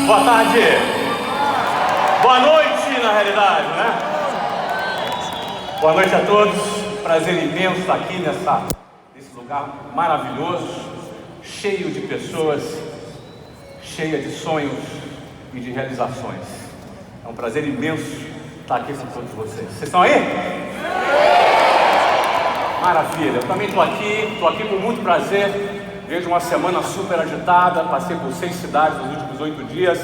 Boa tarde. Boa noite, na realidade, né? Boa noite a todos. Prazer imenso estar aqui nesse lugar maravilhoso, cheio de pessoas, cheia de sonhos e de realizações. É um prazer imenso estar aqui com todos vocês. Vocês estão aí? Maravilha. Eu também estou aqui com muito prazer. Vejo uma semana super agitada, passei por 6 cidades nos últimos 8 dias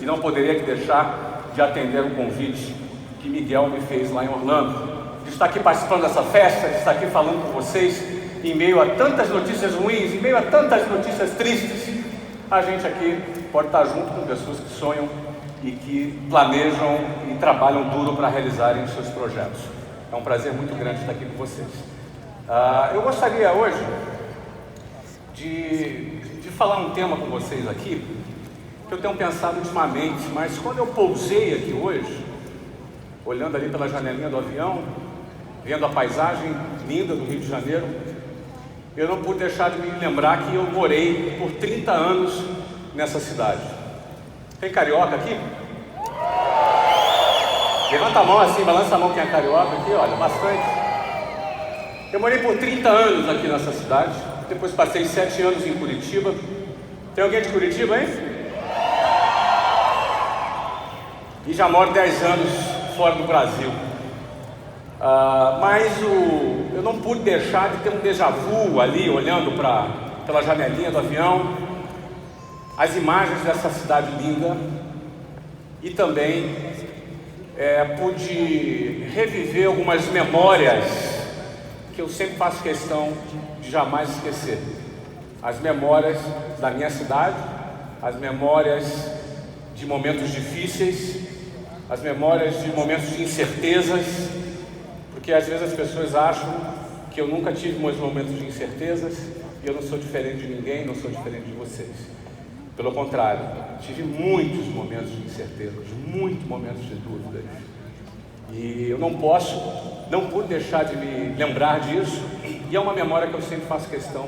e não poderia deixar de atender o convite que Miguel me fez lá em Orlando. De estar aqui participando dessa festa, de estar aqui falando com vocês, em meio a tantas notícias ruins, em meio a tantas notícias tristes, a gente aqui pode estar junto com pessoas que sonham e que planejam e trabalham duro para realizarem os seus projetos. É um prazer muito grande estar aqui com vocês. Eu gostaria hoje de falar um tema com vocês aqui, que eu tenho pensado ultimamente, mas quando eu pousei aqui hoje, olhando ali pela janelinha do avião, vendo a paisagem linda do Rio de Janeiro, eu não pude deixar de me lembrar que eu morei por 30 anos nessa cidade. Tem carioca aqui? Levanta a mão assim, balança a mão quem é carioca aqui, olha, bastante. Eu morei por 30 anos aqui nessa cidade, depois passei 7 anos em Curitiba. Tem alguém de Curitiba, hein? E já moro 10 anos fora do Brasil. Mas eu não pude deixar de ter um déjà vu ali, olhando pela janelinha do avião, as imagens dessa cidade linda, e também pude reviver algumas memórias que eu sempre faço questão de jamais esquecer. As memórias da minha cidade, as memórias de momentos difíceis, as memórias de momentos de incertezas, porque às vezes as pessoas acham que eu nunca tive meus momentos de incertezas e eu não sou diferente de ninguém, não sou diferente de vocês. Pelo contrário, tive muitos momentos de incertezas, muitos momentos de dúvidas. E eu não pude deixar de me lembrar disso, e é uma memória que eu sempre faço questão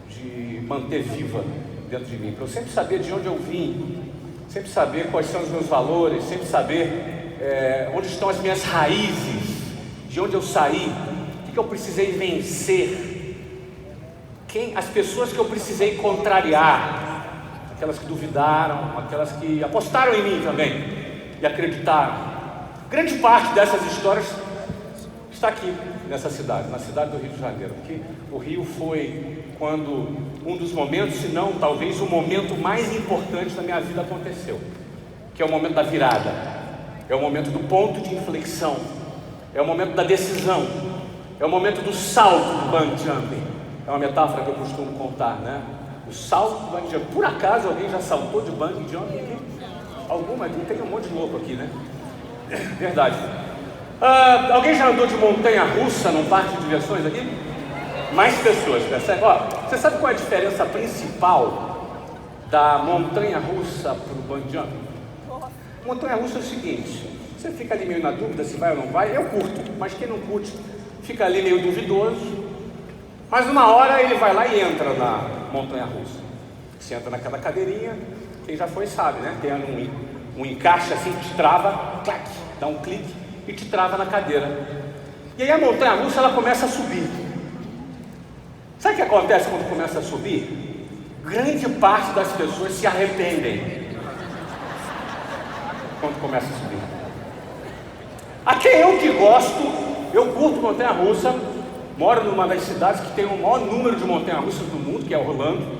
de manter viva dentro de mim, para eu sempre saber de onde eu vim, sempre saber quais são os meus valores, sempre saber onde estão as minhas raízes, de onde eu saí, o que eu precisei vencer, as pessoas que eu precisei contrariar, aquelas que duvidaram, aquelas que apostaram em mim também e acreditaram. Grande parte dessas histórias está aqui nessa cidade, na cidade do Rio de Janeiro, porque o Rio foi quando um dos momentos, se não talvez o momento mais importante da minha vida aconteceu, que é o momento da virada, é o momento do ponto de inflexão, é o momento da decisão, é o momento do salto do bungee jumping. É uma metáfora que eu costumo contar, né? O salto do bungee jumping. Por acaso alguém já saltou de bungee jumping aqui? Alguma? Tem um monte de louco aqui, né? Verdade. Alguém já andou de montanha-russa num parque de diversões aqui? Mais pessoas, percebe? Você sabe qual é a diferença principal da montanha-russa para o bungee jumping? Montanha-russa é o seguinte: você fica ali meio na dúvida se vai ou não vai. Eu curto, mas quem não curte fica ali meio duvidoso. Mas uma hora ele vai lá e entra na montanha-russa. Você entra naquela cadeirinha, quem já foi sabe, né? Tem um encaixe assim que te trava, clac, dá um clique e te trava na cadeira. E aí a montanha-russa ela começa a subir. Sabe o que acontece quando começa a subir? Grande parte das pessoas se arrependem quando começa a subir. A quem eu que gosto, eu curto montanha-russa, moro numa das cidades que tem o maior número de montanha-russas do mundo, que é Orlando.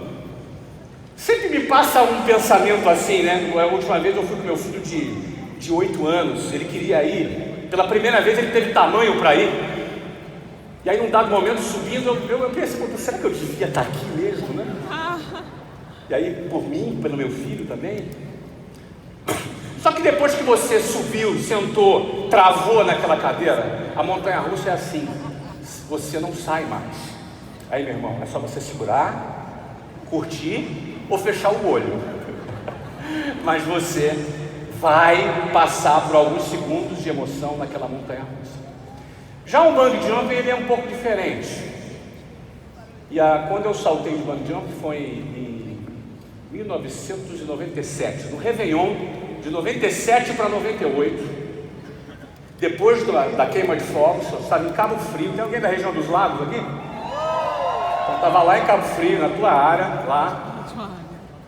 Sempre me passa um pensamento assim, né? A última vez eu fui com meu filho de 8 anos, ele queria ir, pela primeira vez ele teve tamanho para ir, e aí num dado momento subindo, eu pensei, será que eu devia estar aqui mesmo, né? E aí por mim, pelo meu filho também. Só que depois que você subiu, sentou, travou naquela cadeira, a montanha-russa é assim, você não sai mais. Aí meu irmão, é só você segurar, curtir ou fechar o olho. Mas você vai passar por alguns segundos de emoção naquela montanha-russa. Já o bungee jumping ele é um pouco diferente. E quando eu saltei de bungee jumping foi 1997, no Réveillon, de 97 para 98, depois da queima de fogos. Eu estava em Cabo Frio. Tem alguém da região dos lagos aqui? Então, estava lá em Cabo Frio, na tua área, lá,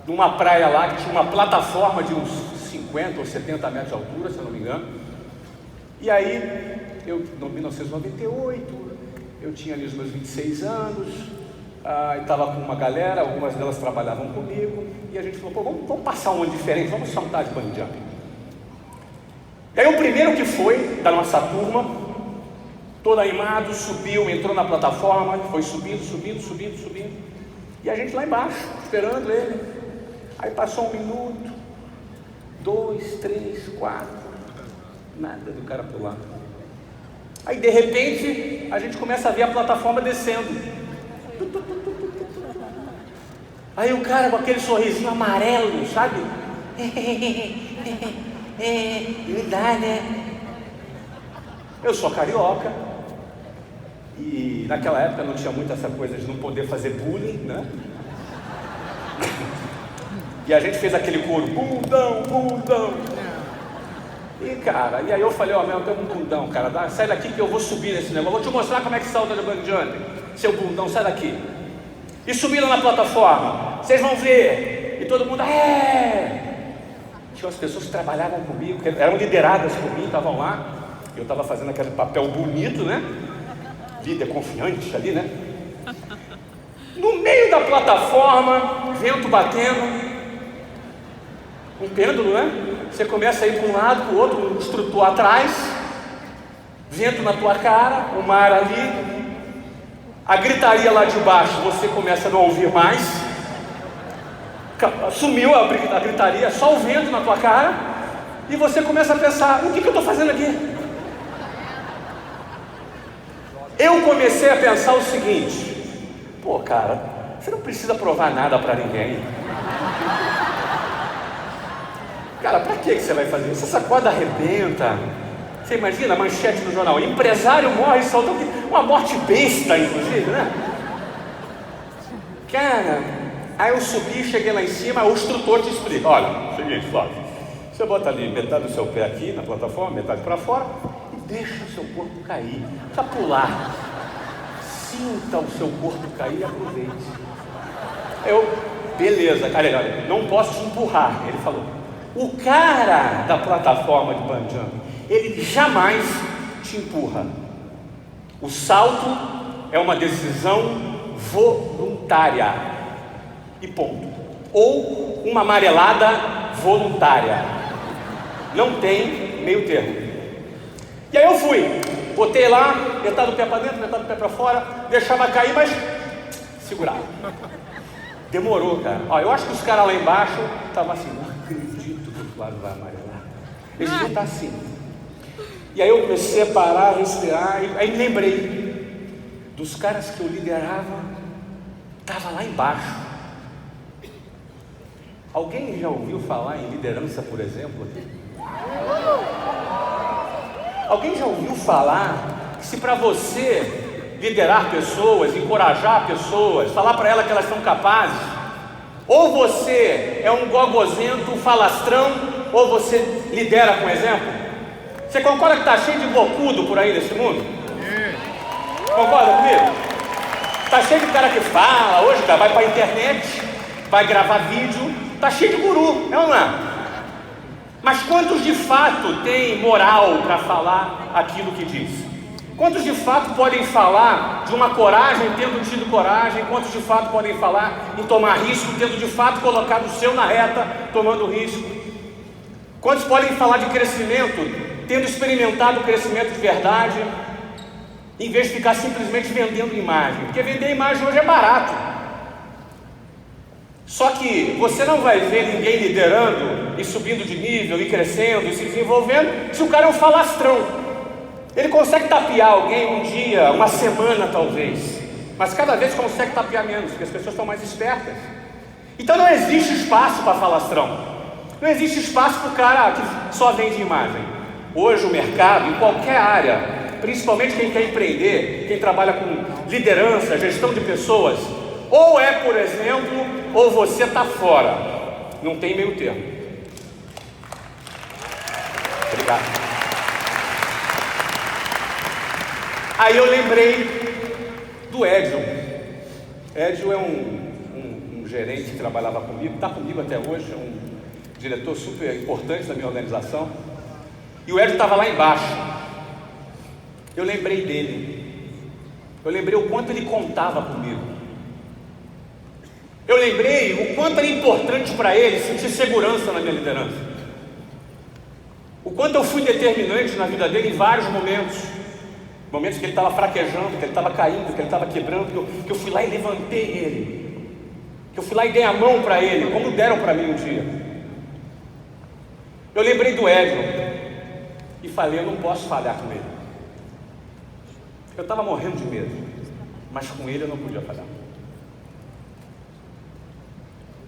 numa praia lá, que tinha uma plataforma de uns 50 ou 70 metros de altura, se eu não me engano. E aí, em 1998, eu tinha ali os meus 26 anos, e estava com uma galera, algumas delas trabalhavam comigo, e a gente falou, pô, vamos passar um ano diferente, vamos saltar de bungee jumping. E aí o primeiro que foi, da nossa turma, todo animado, subiu, entrou na plataforma, foi subindo, e a gente lá embaixo, esperando ele. Aí passou 1 minuto, 2, 3, 4, nada do cara pular. Aí de repente, a gente começa a ver a plataforma descendo. Aí o cara com aquele sorrisinho amarelo, sabe? Não dá, né? Eu sou carioca e naquela época não tinha muito essa coisa de não poder fazer bullying, né? E a gente fez aquele coro, bundão, bundão. E cara, e aí eu falei, ó, meu, tem um bundão, cara, sai daqui que eu vou subir nesse negócio, vou te mostrar como é que salta de bungee jumping, seu bundão, sai daqui. E subiram na plataforma, vocês vão ver. E todo mundo, Tinha umas pessoas que trabalhavam comigo, que eram lideradas por mim, estavam lá. Eu estava fazendo aquele papel bonito, né? Líder confiante ali, né? No meio da plataforma, vento batendo, um pêndulo, né? Você começa a ir para um lado, para o outro, um instrutor atrás, vento na tua cara, o mar ali, a gritaria lá de baixo, você começa a não ouvir mais. Sumiu a gritaria, só o vento na tua cara, e você começa a pensar, o que eu estou fazendo aqui? Eu comecei a pensar o seguinte, pô cara, você não precisa provar nada para ninguém. Cara, para que você vai fazer isso? Essa corda arrebenta. Você imagina a manchete no jornal, empresário morre saltando, uma morte besta inclusive, né? Cara, aí eu subi, cheguei lá em cima, o instrutor te explica, olha, seguinte, Flávio, você bota ali metade do seu pé aqui na plataforma, metade para fora, e deixa o seu corpo cair, para pular, sinta o seu corpo cair e aproveite. Beleza, cara, olha, não posso te empurrar, ele falou. O cara da plataforma de bungee jumping, ele jamais te empurra. O salto é uma decisão voluntária. E ponto. Ou uma amarelada voluntária. Não tem meio termo. E aí eu fui, botei lá, metade do pé para dentro, metade do pé para fora, deixava cair, mas segurava. Demorou, cara. Ó, eu acho que os caras lá embaixo estavam assim, não acredito que o Flávio vai amarelar. Eles deviam estar assim. E aí eu comecei a parar, respirar, e aí me lembrei dos caras que eu liderava, estava lá embaixo. Alguém já ouviu falar em liderança, por exemplo? Alguém já ouviu falar que se para você liderar pessoas, encorajar pessoas, falar para elas que elas são capazes, ou você é um gogozento, falastrão, ou você lidera com exemplo? Você concorda que está cheio de bocudo por aí nesse mundo? Concorda comigo? Está cheio de cara que fala, hoje cara, vai para a internet, vai gravar vídeo, está cheio de guru, é ou não é? Mas quantos de fato têm moral para falar aquilo que diz? Quantos de fato podem falar de uma coragem, tendo tido coragem? Quantos de fato podem falar em tomar risco, tendo de fato colocado o seu na reta, tomando risco? Quantos podem falar de crescimento, tendo experimentado o crescimento de verdade, em vez de ficar simplesmente vendendo imagem? Porque vender imagem hoje é barato. Só que você não vai ver ninguém liderando e subindo de nível e crescendo e se desenvolvendo se o cara é um falastrão. Ele consegue tapear alguém um dia, uma semana talvez, mas cada vez consegue tapear menos, porque as pessoas estão mais espertas. Então não existe espaço para falastrão, não existe espaço para o cara que só vende imagem. Hoje o mercado, em qualquer área, principalmente quem quer empreender, quem trabalha com liderança, gestão de pessoas, ou é, por exemplo, ou você está fora. Não tem meio termo. Obrigado. Aí eu lembrei do Edson. Edson é um gerente que trabalhava comigo, está comigo até hoje, é um diretor super importante da minha organização. E o Edson estava lá embaixo. Eu lembrei dele. Eu lembrei o quanto ele contava comigo. Eu lembrei o quanto era importante para ele sentir segurança na minha liderança. O quanto eu fui determinante na vida dele em vários momentos. Momentos que ele estava fraquejando, que ele estava caindo, que ele estava quebrando, que eu fui lá e levantei ele. Que eu fui lá e dei a mão para ele, como deram para mim um dia. Eu lembrei do Edson e falei, eu não posso falhar com ele. Eu estava morrendo de medo, mas com ele eu não podia falhar.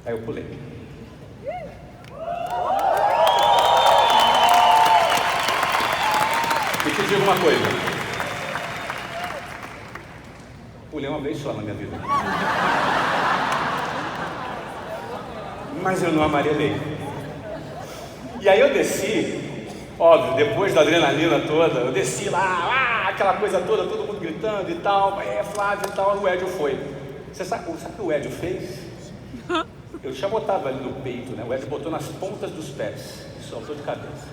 Aí eu pulei. E te digo uma coisa. Pulei uma vez só na minha vida. Mas eu não amarelei. E aí eu desci, óbvio, depois da adrenalina toda, eu desci lá, aquela coisa toda, todo mundo gritando e tal, Flávio e tal, o Edson foi. Você sabe o que o Edson fez? Eu tinha botado ali no peito, né? O Edson botou nas pontas dos pés e soltou de cabeça.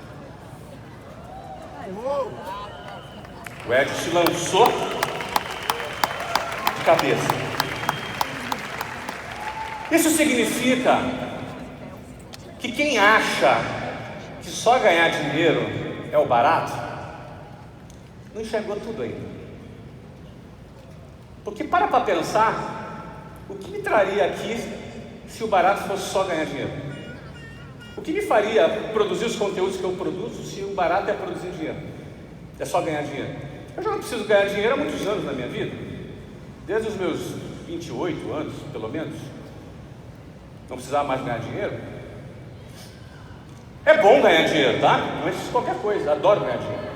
O Edson se lançou de cabeça. Isso significa que quem acha que só ganhar dinheiro é o barato, não enxergou tudo ainda. Porque para pensar, o que me traria aqui se o barato fosse só ganhar dinheiro? O que me faria produzir os conteúdos que eu produzo se o barato é produzir dinheiro? É só ganhar dinheiro. Eu já não preciso ganhar dinheiro há muitos anos na minha vida. Desde os meus 28 anos, pelo menos. Não precisava mais ganhar dinheiro. É bom ganhar dinheiro, tá? Não é qualquer coisa, adoro ganhar dinheiro.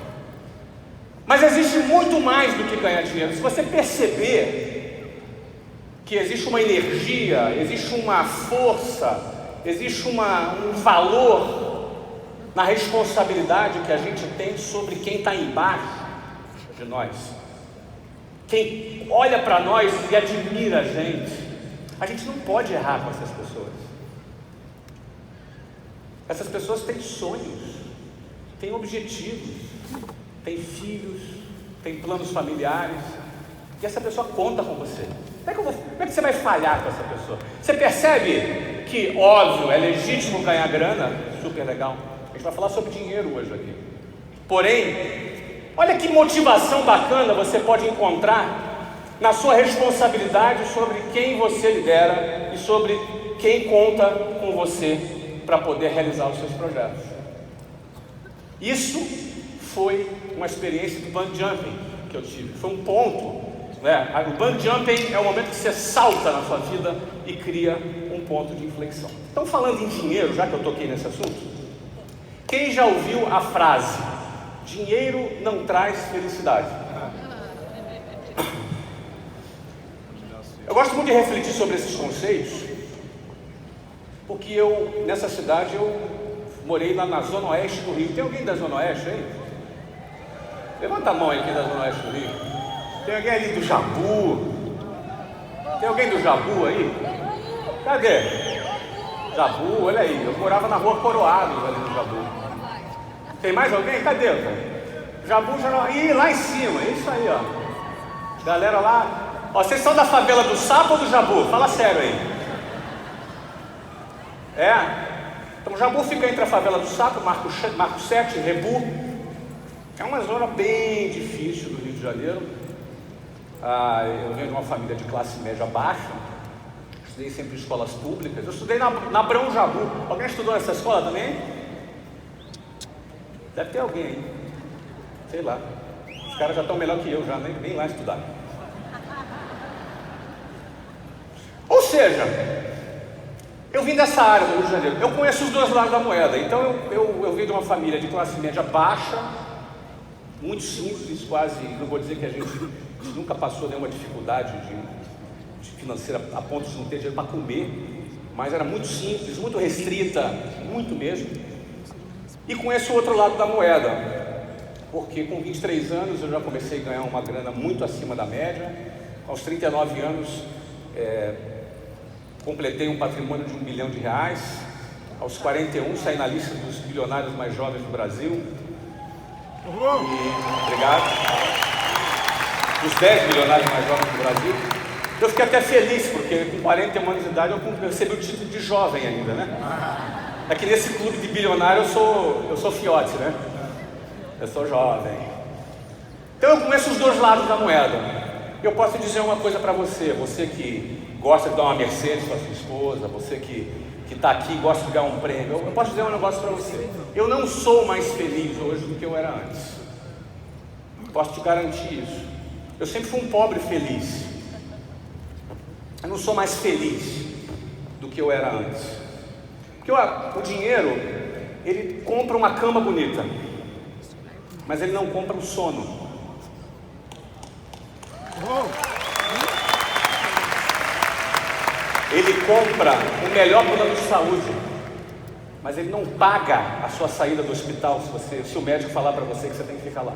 Mas existe muito mais do que ganhar dinheiro. Se você perceber que existe uma energia, existe uma força, existe um valor na responsabilidade que a gente tem sobre quem está embaixo de nós, quem olha para nós e admira a gente não pode errar com essas pessoas. Essas pessoas têm sonhos, têm objetivos, têm filhos, têm planos familiares, e essa pessoa conta com você. Como é que você vai falhar com essa pessoa? Você percebe que, óbvio, é legítimo ganhar grana, super legal. A gente vai falar sobre dinheiro hoje aqui. Porém, olha que motivação bacana você pode encontrar na sua responsabilidade sobre quem você lidera e sobre quem conta com você para poder realizar os seus projetos. Isso foi uma experiência do bungee jumping que eu tive. Foi um ponto, né? O bungee jumping é o momento que você salta na sua vida e cria um ponto de inflexão. Então, falando em dinheiro, já que eu toquei nesse assunto, quem já ouviu a frase dinheiro não traz felicidade? Eu gosto muito de refletir sobre esses conceitos, porque nessa cidade, eu morei lá na Zona Oeste do Rio. Tem alguém da Zona Oeste aí? Levanta a mão aí, quem é da Zona Oeste do Rio. Tem alguém ali do Jabu? Tem alguém do Jabu aí? Cadê? Jabu, olha aí. Eu morava na rua Coroados ali no Jabu. Tem mais alguém? Cadê? Jabu já não... Ih, lá em cima, isso aí, ó. Galera lá. Ó, vocês são da favela do Sapo ou do Jabu? Fala sério aí. Então o Jabu fica entre a favela do Sapo, Marco 7, Rebu. É uma zona bem difícil do Rio de Janeiro. Eu venho de uma família de classe média baixa. Estudei sempre em escolas públicas. Eu estudei na Abrão Jabu. Alguém estudou nessa escola também? Deve ter alguém aí. Sei lá. Os caras já estão melhor que eu, já nem lá estudar. Ou seja, eu vim dessa área do Rio de Janeiro. Eu conheço os dois lados da moeda. Então eu vim de uma família de classe média baixa, muito simples, quase, não vou dizer que a gente nunca passou nenhuma dificuldade de financeira a ponto de não ter dinheiro para comer. mas era muito simples, muito restrita, muito mesmo. E conheço o outro lado da moeda, porque com 23 anos eu já comecei a ganhar uma grana muito acima da média. Aos 39 anos completei um patrimônio de R$1 bilhão. Aos 41 saí na lista dos bilionários mais jovens do Brasil. Obrigado. Dos 10 bilionários mais jovens do Brasil. Eu fiquei até feliz, porque com 41 anos de idade eu recebi o título de jovem ainda, né? É que nesse clube de bilionário eu sou fiote, né? Eu sou jovem. Então eu conheço os dois lados da moeda. Eu posso dizer uma coisa para você, você que gosta de dar uma Mercedes para sua esposa, você que está aqui e gosta de ganhar um prêmio, eu posso dizer um negócio para você. Eu não sou mais feliz hoje do que eu era antes. Posso te garantir isso. Eu sempre fui um pobre feliz. Eu não sou mais feliz do que eu era antes. Porque o dinheiro, ele compra uma cama bonita, mas ele não compra o sono. Ele compra o melhor plano de saúde, mas ele não paga a sua saída do hospital se o médico falar para você que você tem que ficar lá.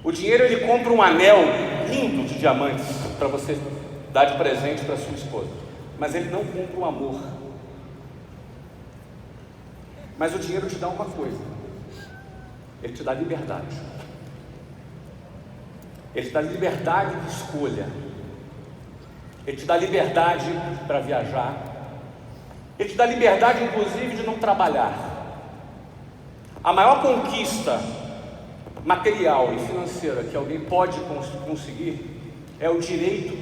O dinheiro, ele compra um anel lindo de diamantes para você dar de presente para sua esposa, mas ele não compra o amor. Mas o dinheiro te dá uma coisa: ele te dá liberdade. Ele te dá liberdade de escolha. Ele te dá liberdade para viajar. Ele te dá liberdade, inclusive, de não trabalhar. A maior conquista material e financeira que alguém pode conseguir é o direito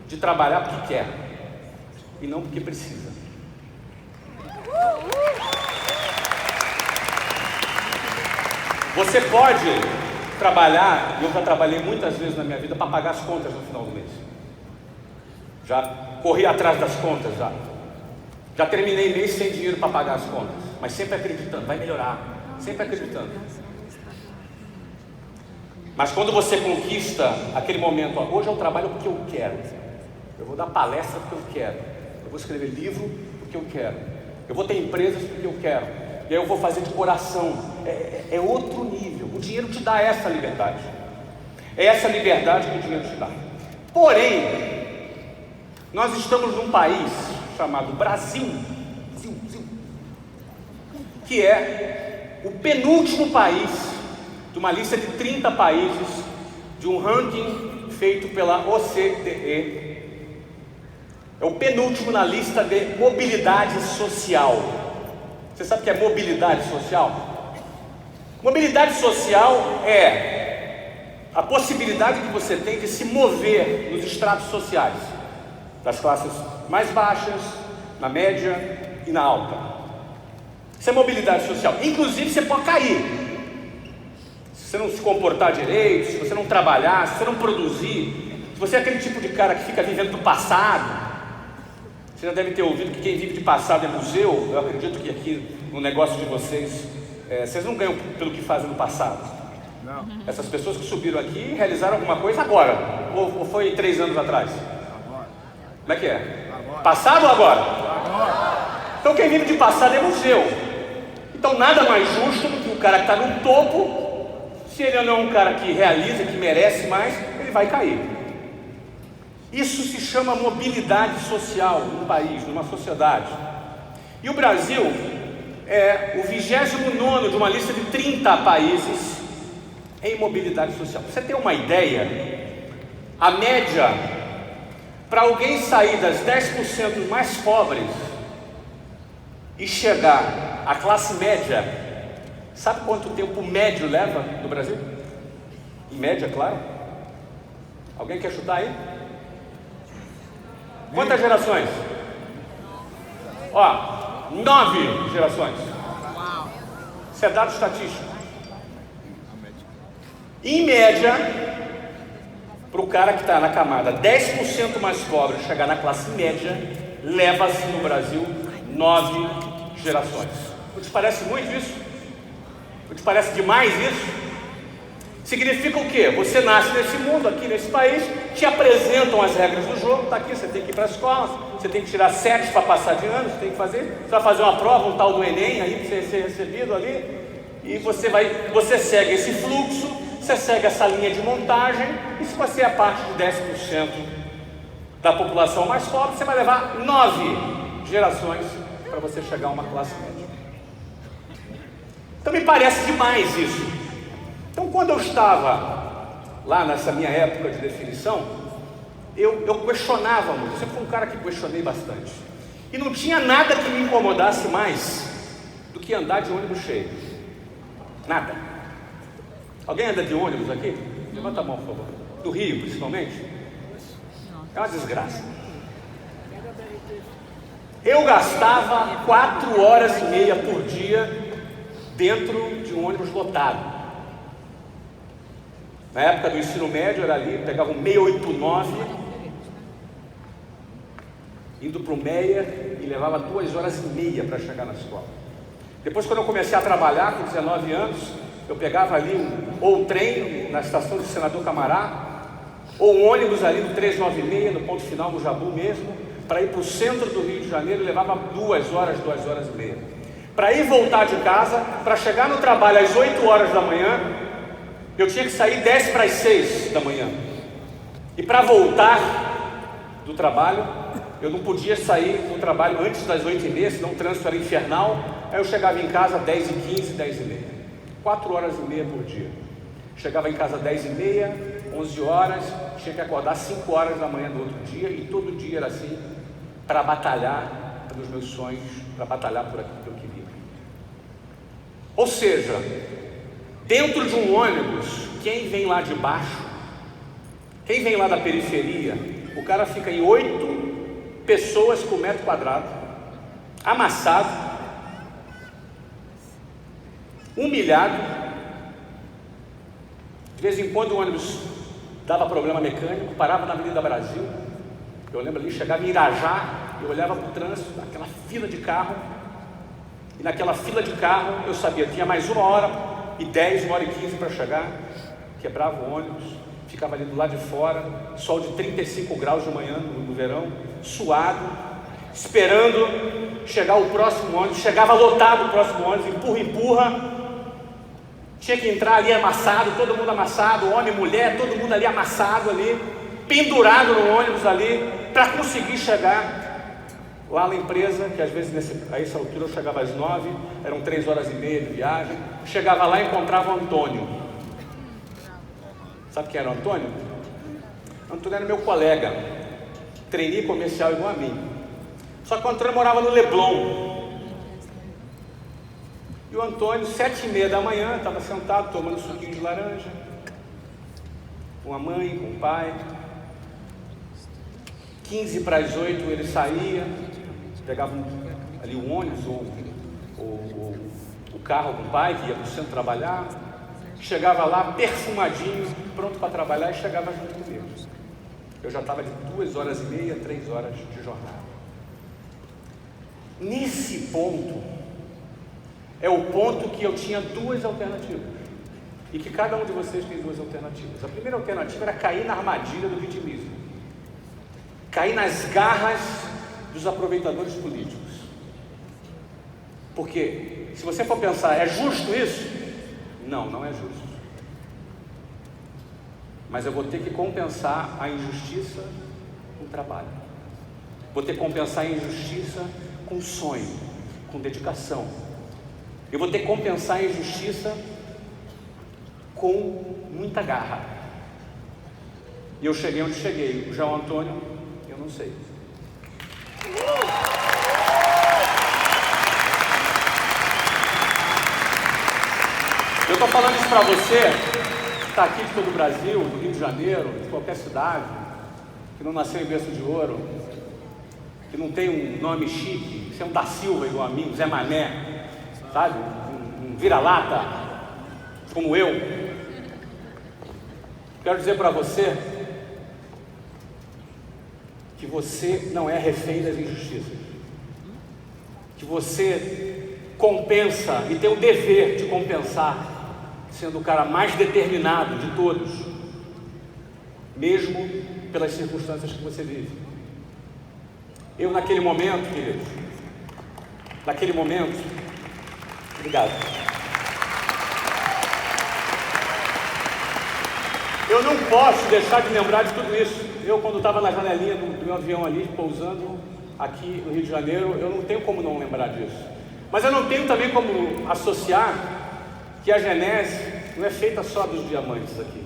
de trabalhar porque quer e não porque precisa. Você pode trabalhar, e eu já trabalhei muitas vezes na minha vida para pagar as contas no final do mês. Já corri atrás das contas, já terminei mês sem dinheiro para pagar as contas, mas sempre acreditando, vai melhorar, sempre acreditando. Mas quando você conquista aquele momento, hoje eu trabalho porque eu quero, eu vou dar palestra porque eu quero, eu vou escrever livro porque eu quero, eu vou ter empresas porque eu quero, e aí eu vou fazer de coração, é outro nível. O dinheiro te dá essa liberdade, é essa liberdade que o dinheiro te dá. Porém, nós estamos num país chamado Brasil, que é o penúltimo país de uma lista de 30 países, de um ranking feito pela OCDE. É o penúltimo na lista de mobilidade social. Você sabe o que é mobilidade social? Mobilidade social é a possibilidade que você tem de se mover nos estratos sociais, das classes mais baixas, na média e na alta. Isso é mobilidade social. Inclusive você pode cair. Se você não se comportar direito, se você não trabalhar, se você não produzir, se você é aquele tipo de cara que fica vivendo do passado. Você já deve ter ouvido que quem vive de passado é museu. Eu acredito que aqui no negócio de vocês, vocês não ganham pelo que fazem no passado. Não. Essas pessoas que subiram aqui realizaram alguma coisa agora, ou foi 3 anos atrás? Agora. Como é que é? Agora. Passado ou agora? Agora. Então quem vive de passado é museu. Então nada mais justo do que o cara que está no topo. Se ele não é um cara que realiza, que merece mais, ele vai cair. Isso se chama mobilidade social num país, numa sociedade. E o Brasil é o 29º de uma lista de 30 países em mobilidade social. Pra você ter uma ideia, a média para alguém sair das 10% mais pobres e chegar à classe média, sabe quanto tempo médio leva no Brasil? Em média, claro. Alguém quer chutar aí? Quantas gerações? 9 gerações. Isso é dado estatístico. Em média, para o cara que está na camada 10% mais pobre chegar na classe média, leva-se no Brasil 9 gerações. Não te parece muito isso? Não te parece demais isso? Significa o quê? Você nasce nesse mundo, aqui nesse país, te apresentam as regras do jogo, está aqui, você tem que ir para a escola, você tem que tirar 7 para passar de ano, você vai fazer uma prova, um tal do Enem, aí para você ser recebido ali, e você segue esse fluxo, você segue essa linha de montagem, e se você é parte de 10% da população mais pobre, você vai levar 9 gerações para você chegar a uma classe média. Então me parece demais isso. Então, quando eu estava lá nessa minha época de definição, eu questionava muito. Eu sempre fui um cara que questionei bastante. E não tinha nada que me incomodasse mais do que andar de ônibus cheio. Nada. Alguém anda de ônibus aqui? Levanta a mão, por favor. Do Rio, principalmente. É uma desgraça. Eu gastava 4 horas e meia por dia dentro de um ônibus lotado. Na época do ensino médio, era ali, pegava um 689, indo para o Meia, e levava 2 horas e meia para chegar na escola. Depois, quando eu comecei a trabalhar, com 19 anos, eu pegava ali ou o trem na estação do Senador Camará, ou um ônibus ali no 396, no ponto final, no Jabu mesmo, para ir para o centro do Rio de Janeiro, e levava 2 horas e meia. Para ir voltar de casa, para chegar no trabalho às 8 horas da manhã, eu tinha que sair 10 para as 6 da manhã. E para voltar do trabalho, eu não podia sair do trabalho antes das 8h30, senão o trânsito era infernal. Aí eu chegava em casa 10h15, 10h30. 4 horas e meia por dia. Chegava em casa 10h30, 11 horas, tinha que acordar 5 horas da manhã do outro dia, e todo dia era assim, para batalhar pelos meus sonhos, para batalhar por aquilo que eu queria. Ou seja, dentro de um ônibus, quem vem lá de baixo, quem vem lá da periferia, o cara fica em 8 pessoas por metro quadrado, amassado, humilhado. De vez em quando o ônibus dava problema mecânico, parava na Avenida Brasil. Eu lembro ali, chegava em Irajá, eu olhava para o trânsito, aquela fila de carro, e naquela fila de carro eu sabia, tinha mais 1h10, 1h15 para chegar. Quebrava o ônibus, ficava ali do lado de fora, sol de 35 graus de manhã no verão, suado, esperando chegar o próximo ônibus. Chegava lotado o próximo ônibus, empurra, tinha que entrar ali amassado, todo mundo amassado, homem, mulher, todo mundo ali amassado ali, pendurado no ônibus ali, para conseguir chegar lá na empresa, que às vezes a essa altura eu chegava às 9, eram 3 horas e meia de viagem. Chegava lá e encontrava o Antônio. Sabe quem era o Antônio? O Antônio era meu colega, trainee comercial igual a mim. Só que o Antônio morava no Leblon. E o Antônio, 7h30 da manhã, estava sentado tomando suquinho de laranja, com a mãe, com o pai. 15 para as 8 ele saía, pegava ali o ônibus ou o carro com o pai, que ia para o centro trabalhar, chegava lá perfumadinho, pronto para trabalhar, e chegava junto comigo. Eu já estava de 2 horas e meia, 3 horas de jornada. Nesse ponto, é o ponto que eu tinha 2 alternativas, e que cada um de vocês tem 2 alternativas. A primeira alternativa era cair na armadilha do vitimismo, cair nas garras dos aproveitadores políticos. Porque, se você for pensar, é justo isso? Não, não é justo. Mas eu vou ter que compensar a injustiça com trabalho. Vou ter que compensar a injustiça com sonho, com dedicação. Eu vou ter que compensar a injustiça com muita garra. E eu cheguei onde cheguei. Já o Antônio, eu não sei. Eu estou falando isso para você que está aqui de todo o Brasil, do Rio de Janeiro, de qualquer cidade, que não nasceu em berço de ouro, que não tem um nome chique, você é um da Silva igual a mim, um Zé Mané, sabe? Um vira-lata, como eu. Quero dizer para você que você não é refém das injustiças, que você compensa e tem o dever de compensar sendo o cara mais determinado de todos, mesmo pelas circunstâncias que você vive. Eu, naquele momento, queridos, obrigado. Eu não posso deixar de lembrar de tudo isso. Eu, quando estava na janelinha do meu avião ali, pousando aqui no Rio de Janeiro, eu não tenho como não lembrar disso. Mas eu não tenho também como associar que a genese não é feita só dos diamantes aqui.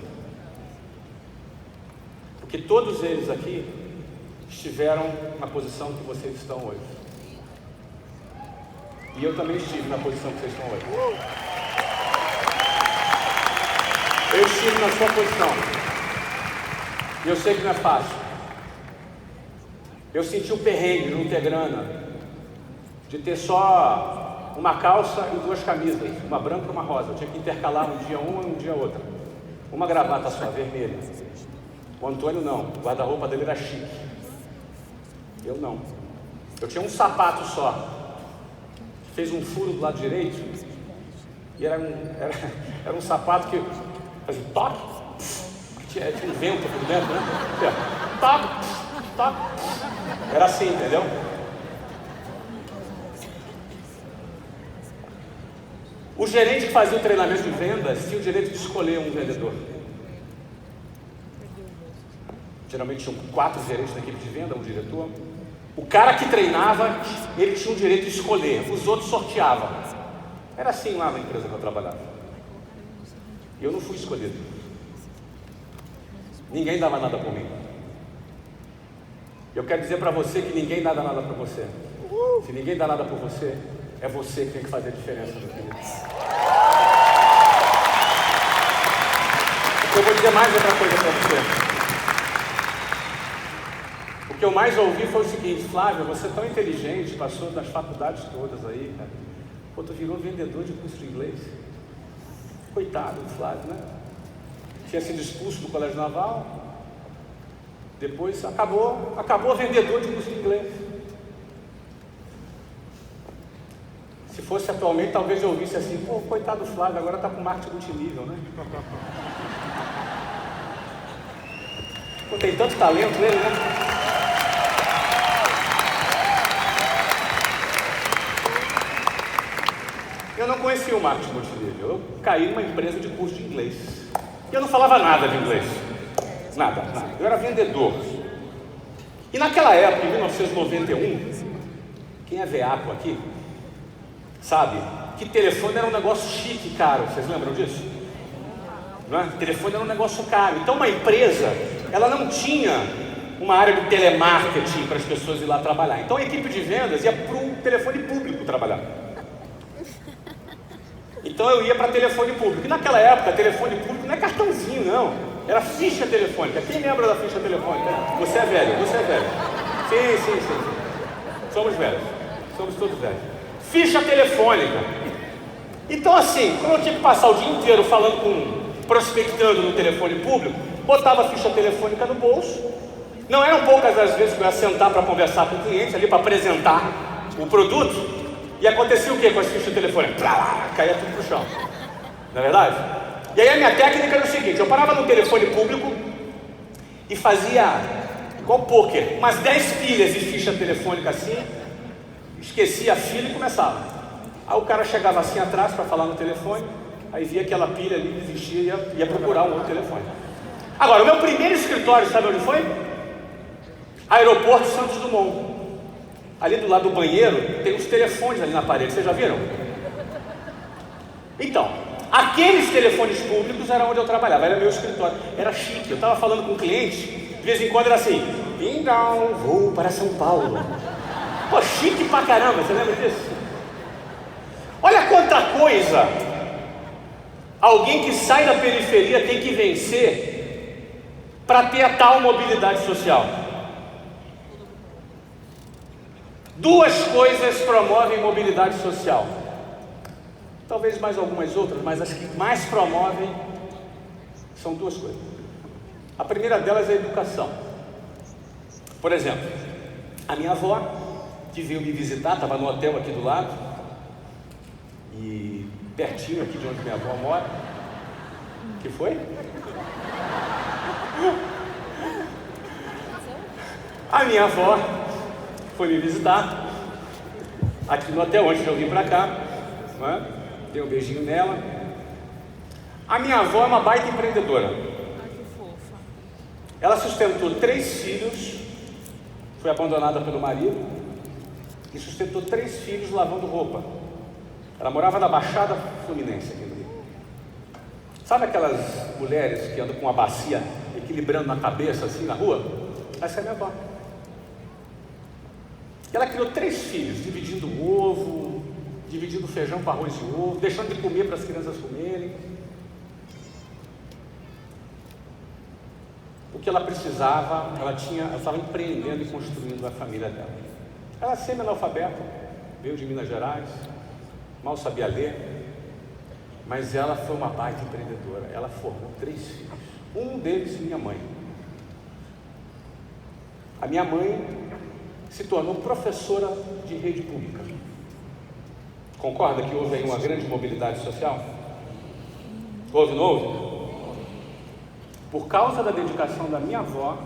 Porque todos eles aqui estiveram na posição que vocês estão hoje. E eu também estive na posição que vocês estão hoje. Eu estive na sua posição. E eu sei que não é fácil. Eu senti o perrengue de não ter grana, de ter só uma calça e 2 camisas, uma branca e uma rosa. Eu tinha que intercalar um dia uma e um dia outra. Uma gravata só, vermelha. O Antônio não, o guarda-roupa dele era chique. Eu não. Eu tinha um sapato só, que fez um furo do lado direito, e era um sapato que fazia toque, tinha um vento por dentro, né? Toque, toque. Era assim, entendeu? O gerente que fazia o treinamento de vendas tinha o direito de escolher um vendedor. Geralmente tinham 4 gerentes na equipe de venda, um diretor. O cara que treinava, ele tinha o direito de escolher, os outros sorteavam. Era assim lá na empresa que eu trabalhava. E eu não fui escolhido. Ninguém dava nada por mim. Eu quero dizer para você que ninguém dá nada para você. Se ninguém dá nada por você, é você que tem que fazer a diferença, meu querido. Eu vou dizer mais outra coisa para você. O que eu mais ouvi foi o seguinte: Flávio, você é tão inteligente, passou das faculdades todas aí, cara. Pô, tu virou vendedor de curso de inglês. Coitado do Flávio, né? Tinha sido expulso do colégio naval, depois acabou vendedor de curso de inglês. Se fosse atualmente, talvez eu ouvisse assim: pô, coitado do Flávio, agora tá com marketing multinível, né? Pô, tem tanto talento nele, né? Eu não conhecia o marketing multinível. Eu caí numa empresa de curso de inglês. E eu não falava nada de inglês. Nada. Eu era vendedor. E naquela época, em 1991, quem é veaco aqui, sabe que telefone era um negócio chique, caro. Vocês lembram disso? Não é? Telefone era um negócio caro. Então uma empresa, ela não tinha uma área de telemarketing para as pessoas ir lá trabalhar. Então a equipe de vendas ia para o telefone público trabalhar. Então eu ia para telefone público. E naquela época, telefone público não é cartãozinho, não. Era ficha telefônica. Quem lembra da ficha telefônica? Você é velho. Sim. Somos velhos. Somos todos velhos. Ficha telefônica. Então assim, como eu tinha que passar o dia inteiro prospectando no telefone público, botava a ficha telefônica no bolso. Não eram poucas as vezes que eu ia sentar para conversar com o cliente, ali para apresentar o produto. E acontecia o que com as fichas telefônicas? Caía tudo pro chão. Não é verdade? E aí a minha técnica era o seguinte: eu parava no telefone público e fazia, igual pôquer, umas 10 pilhas de ficha telefônica assim, esquecia a fila e começava. Aí o cara chegava assim atrás para falar no telefone, aí via aquela pilha ali, desistia e ia procurar um outro telefone. Agora, o meu primeiro escritório, sabe onde foi? Aeroporto Santos Dumont. Ali do lado do banheiro tem uns telefones ali na parede, vocês já viram? Então, aqueles telefones públicos era onde eu trabalhava, era meu escritório, era chique. Eu estava falando com um cliente, de vez em quando era assim: Pingão, vou para São Paulo. Pô, chique pra caramba, você lembra disso? Olha quanta coisa alguém que sai da periferia tem que vencer para ter a tal mobilidade social. 2 coisas promovem mobilidade social. Talvez mais algumas outras, mas as que mais promovem são 2 coisas. A primeira delas é a educação. Por exemplo, a minha avó, que veio me visitar, estava no hotel aqui do lado, e pertinho aqui de onde minha avó mora, Que foi? A minha avó foi me visitar aqui no hotel onde eu vim para cá, né? Dei um beijinho nela. A minha avó é uma baita empreendedora. Que fofa. Ela sustentou 3 filhos, foi abandonada pelo marido e sustentou 3 filhos lavando roupa. Ela morava na Baixada Fluminense aqui no Rio. Sabe aquelas mulheres que andam com uma bacia equilibrando na cabeça assim na rua? Essa é minha avó. E ela criou 3 filhos, dividindo o ovo, dividindo o feijão com arroz e ovo, deixando de comer para as crianças comerem. O que ela precisava, ela estava empreendendo e construindo a família dela. Ela é semi-analfabeta, veio de Minas Gerais, mal sabia ler, mas ela foi uma baita empreendedora. Ela formou 3 filhos, um deles minha mãe. A minha mãe se tornou professora de rede pública. Concorda que houve aí uma grande mobilidade social? Houve, não houve? Por causa da dedicação da minha avó,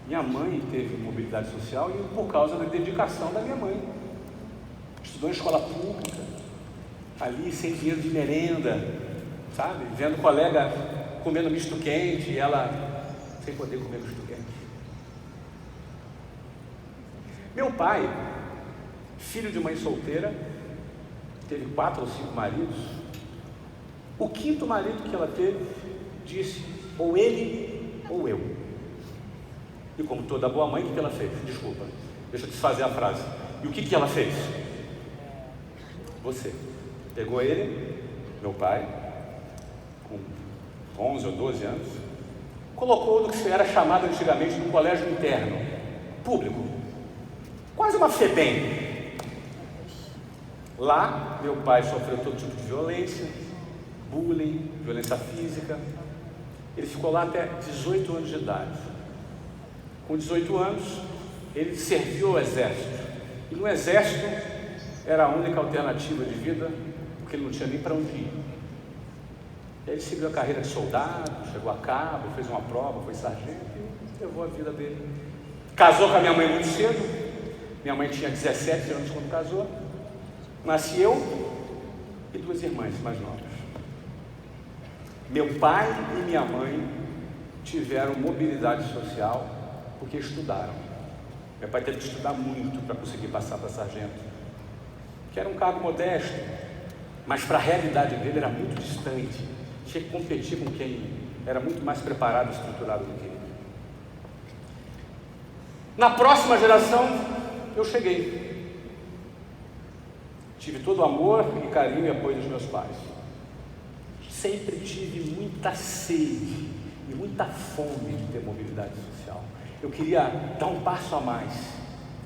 minha mãe teve mobilidade social e por causa da dedicação da minha mãe. Estudou em escola pública, ali sem dinheiro de merenda, sabe? Vendo colega comendo misto quente e ela sem poder comer misto quente. Meu pai, filho de mãe solteira, teve 4 ou 5 maridos. O 5º marido que ela teve disse: ou ele ou eu. E como toda boa mãe, o que ela fez? Desculpa, deixa eu desfazer a frase. E o que ela fez? Você pegou ele, meu pai, com 11 ou 12 anos, colocou no que era chamado antigamente de um colégio interno, público, quase uma FEBEM. Lá, meu pai sofreu todo tipo de violência, bullying, violência física. Ele ficou lá até 18 anos de idade. Com 18 anos, ele serviu ao exército. E no exército era a única alternativa de vida, porque ele não tinha nem para onde ir. E aí ele seguiu a carreira de soldado, chegou a cabo, fez uma prova, foi sargento e levou a vida dele. Casou com a minha mãe muito cedo. Minha mãe tinha 17 anos quando casou. Nasci eu e 2 irmãs mais novas. Meu pai e minha mãe tiveram mobilidade social porque estudaram. Meu pai teve que estudar muito para conseguir passar para sargento, que era um cargo modesto, mas para a realidade dele era muito distante. Tinha que competir com quem era muito mais preparado e estruturado do que ele. Na próxima geração, eu cheguei. Tive todo o amor e carinho e apoio dos meus pais. Sempre tive muita sede e muita fome de ter mobilidade social. Eu queria dar um passo a mais.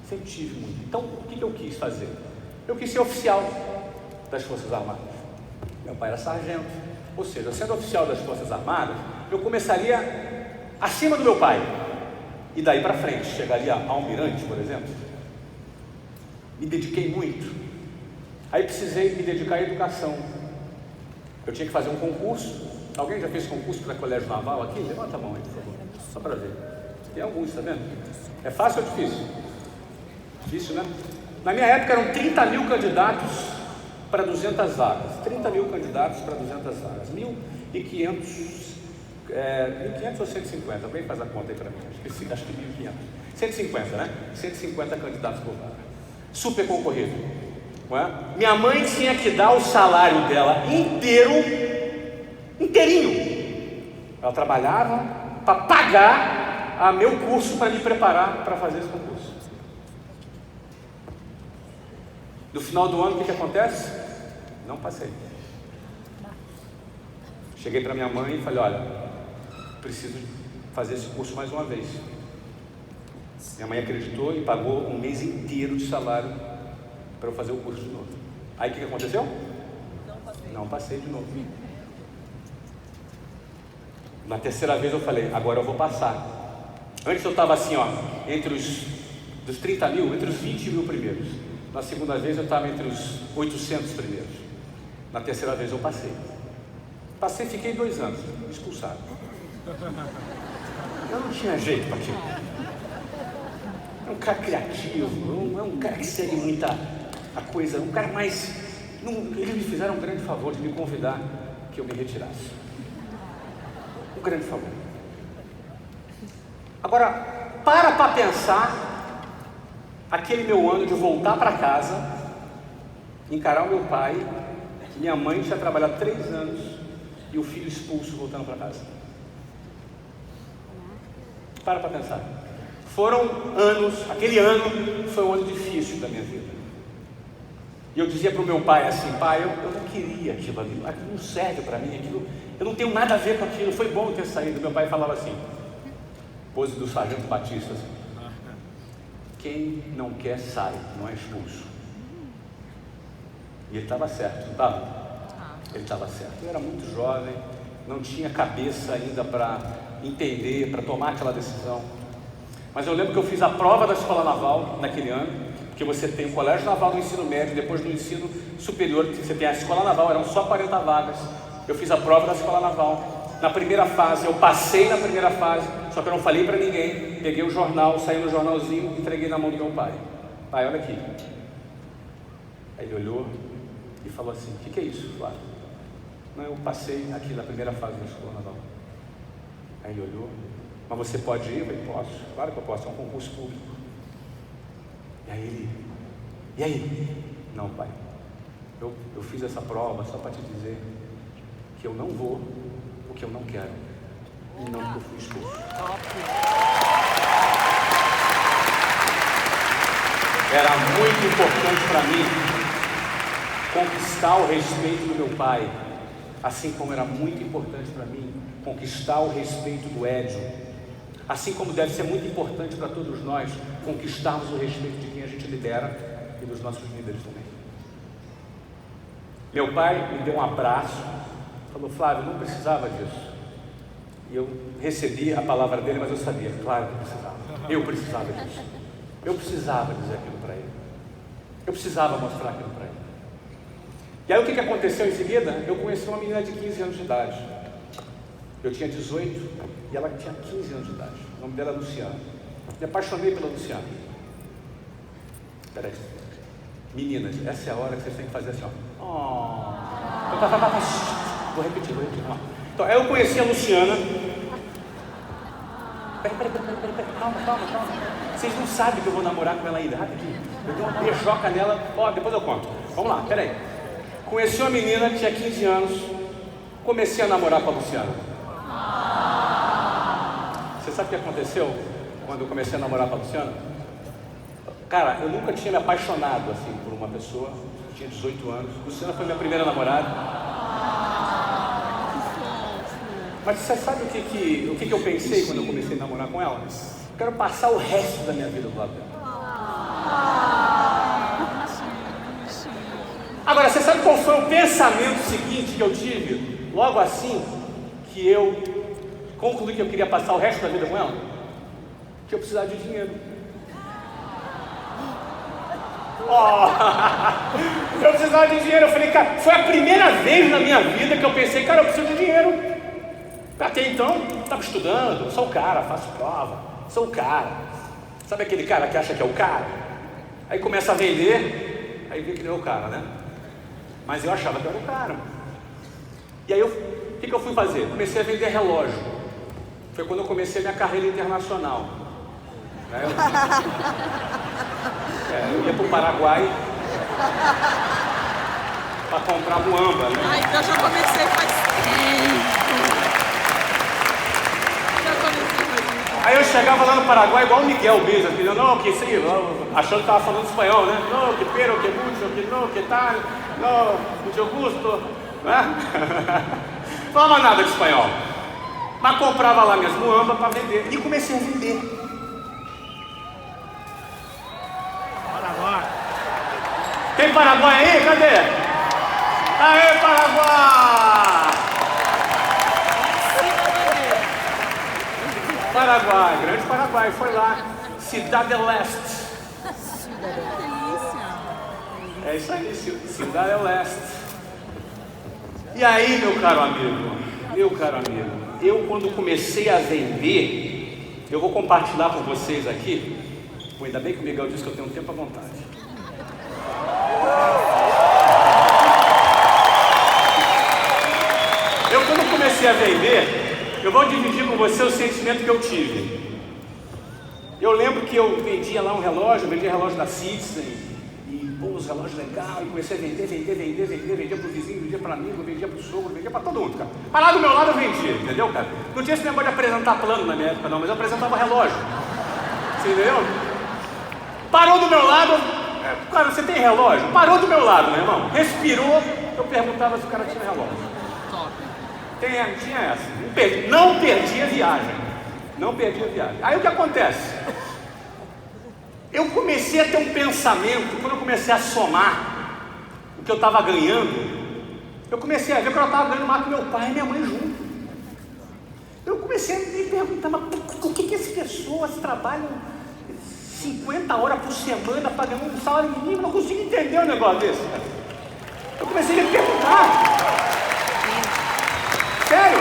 Sempre tive muito. Então, o que eu quis fazer? Eu quis ser oficial das Forças Armadas. Meu pai era sargento. Ou seja, sendo oficial das Forças Armadas, eu começaria acima do meu pai. E daí para frente, chegaria a almirante, por exemplo. Me dediquei muito. Aí precisei me dedicar à educação. Eu tinha que fazer um concurso. Alguém já fez concurso para colégio naval aqui? Levanta a mão aí, por favor. Só para ver. Tem alguns, tá vendo? É fácil ou difícil? Difícil, né? Na minha época eram 30 mil candidatos para 200 vagas. 30 mil candidatos para 200 vagas. 1.500 ou 150? Alguém faz a conta aí para mim. Acho que 1.500. 150, né? 150 candidatos por vaga. Super concorrido. Não é? Minha mãe tinha que dar o salário dela inteirinho. Ela trabalhava para pagar meu curso para me preparar para fazer esse concurso. No final do ano, o que acontece? Não passei. Cheguei para minha mãe e falei: olha, preciso fazer esse curso mais uma vez. Minha mãe acreditou e pagou um mês inteiro de salário para eu fazer o curso de novo. Aí o que aconteceu? Não passei de novo. Na terceira vez eu falei: agora eu vou passar. Antes eu estava assim, ó, entre dos 30 mil, entre os 20 mil primeiros. Na segunda vez eu estava entre os 800 primeiros. Na terceira vez eu passei. Fiquei 2 anos, expulsado. Eu não tinha jeito para aquilo. É um cara criativo, não é um cara que segue muita a coisa, um cara mais... eles me fizeram um grande favor de me convidar que eu me retirasse. Um grande favor. Agora, para pensar aquele meu ano de voltar para casa, encarar o meu pai, minha mãe tinha trabalhado 3 anos e o filho expulso voltando para casa. Para pensar. Foram anos, aquele ano foi um ano difícil da minha vida. E eu dizia para o meu pai assim: pai, eu não queria aquilo não serve para mim, eu não tenho nada a ver com aquilo, foi bom ter saído. Meu pai falava assim, pose do sargento Batista, assim: quem não quer sai, não é expulso. E ele estava certo, não estava? Ele estava certo. Eu era muito jovem, não tinha cabeça ainda para entender, para tomar aquela decisão. Mas eu lembro que eu fiz a prova da escola naval naquele ano, porque você tem o colégio naval do ensino médio, depois do ensino superior, você tem a escola naval, eram só 40 vagas. Eu fiz a prova da escola naval. Na primeira fase, eu passei na primeira fase, só que eu não falei para ninguém. Peguei o jornal, saí no jornalzinho, entreguei na mão do meu pai. Pai, olha aqui. Aí ele olhou e falou assim: o que é isso, Flávio? Não, eu passei aqui na primeira fase da escola naval. Aí ele olhou: mas você pode ir? Eu falei: posso, claro que eu posso, é um concurso público. E aí ele: e aí? Não, pai, eu fiz essa prova só para te dizer que eu não vou porque eu não quero, e não porque eu fui expulso. Era muito importante para mim conquistar o respeito do meu pai, assim como era muito importante para mim conquistar o respeito do Édio, assim como deve ser muito importante para todos nós conquistarmos o respeito de quem a gente lidera e dos nossos líderes também. Meu pai me deu um abraço, falou: Flávio, não precisava disso. E eu recebi a palavra dele, mas eu sabia, claro que precisava. Eu precisava disso. Eu precisava dizer aquilo para ele. Eu precisava mostrar aquilo para ele. E aí o que aconteceu em seguida? Eu conheci uma menina de 15 anos de idade. Eu tinha 18 e ela tinha 15 anos de idade. O nome dela é Luciana. Me apaixonei pela Luciana. Peraí. Meninas, essa é a hora que vocês têm que fazer assim, ó. Oh. Vou repetir. Então, aí eu conheci a Luciana. Peraí. Calma. Vocês não sabem que eu vou namorar com ela ainda, rapidinho. Eu dei uma beijoca nela. Ó, depois eu conto. Vamos lá, peraí. Conheci uma menina, tinha 15 anos. Comecei a namorar com a Luciana. Você sabe o que aconteceu quando eu comecei a namorar com a Luciana? Cara, eu nunca tinha me apaixonado assim por uma pessoa. Eu tinha 18 anos. Luciana foi minha primeira namorada. Mas você sabe o que eu pensei quando eu comecei a namorar com ela? Eu quero passar o resto da minha vida do lado dela. Agora, você sabe qual foi o pensamento seguinte que eu tive? Logo assim que eu concluí que eu queria passar o resto da vida com ela? Que eu precisava de dinheiro. Eu precisava de dinheiro. Eu falei: cara, foi a primeira vez na minha vida que eu pensei: cara, eu preciso de dinheiro. Até então, estava estudando, sou o cara, faço prova, sou o cara. Sabe aquele cara que acha que é o cara? Aí começa a vender, aí vê que não é o cara, né? Mas eu achava que eu era o cara. E aí, o que eu fui fazer? Comecei a vender relógio. Foi quando eu comecei a minha carreira internacional. Eu ia para o Paraguai para comprar muamba, né? Ai, então eu já comecei faz tempo. Aí eu chegava lá no Paraguai igual o Miguel Bisa, não, que sim, achando que estava falando espanhol, né? Não, que pero, que mucho, que não, que tal, não, muito gusto, né? Não falava nada de espanhol. Mas comprava lá minhas muambas para vender. E comecei a vender. Paraguai. Tem Paraguai aí? Cadê? Aê, Paraguai! Paraguai, grande Paraguai, foi lá. Cidade del Este. Delícia. É isso aí, Cidade del Este. E aí, meu caro amigo, eu quando comecei a vender, eu vou compartilhar com vocês aqui. Pô, ainda bem que o Miguel disse que eu tenho tempo à vontade. Eu quando comecei a vender, eu vou dividir com você o sentimento que eu tive. Eu lembro que eu vendia lá um relógio, eu vendia relógio da Citizen. Pô, os relógios legais, e comecei a vendia pro vizinho, vendia para amigo, vendia pro sogro, vendia para todo mundo, cara. Mas lá do meu lado eu vendia, entendeu, cara? Não tinha esse negócio de apresentar plano na minha época, não, mas eu apresentava relógio. Você entendeu? Parou do meu lado, cara, você tem relógio? Parou do meu lado, meu irmão. Respirou, eu perguntava se o cara tinha relógio. Tinha essa. Não perdia viagem. Aí o que acontece? Eu comecei a ter um pensamento, quando eu comecei a somar o que eu estava ganhando, eu comecei a ver que eu estava ganhando mais que meu pai e minha mãe junto. Eu comecei a me perguntar, mas por que essas pessoas trabalham 50 horas por semana para ganhar um salário mínimo? Eu não consigo entender um negócio desse, cara. Eu comecei a me perguntar. Sério?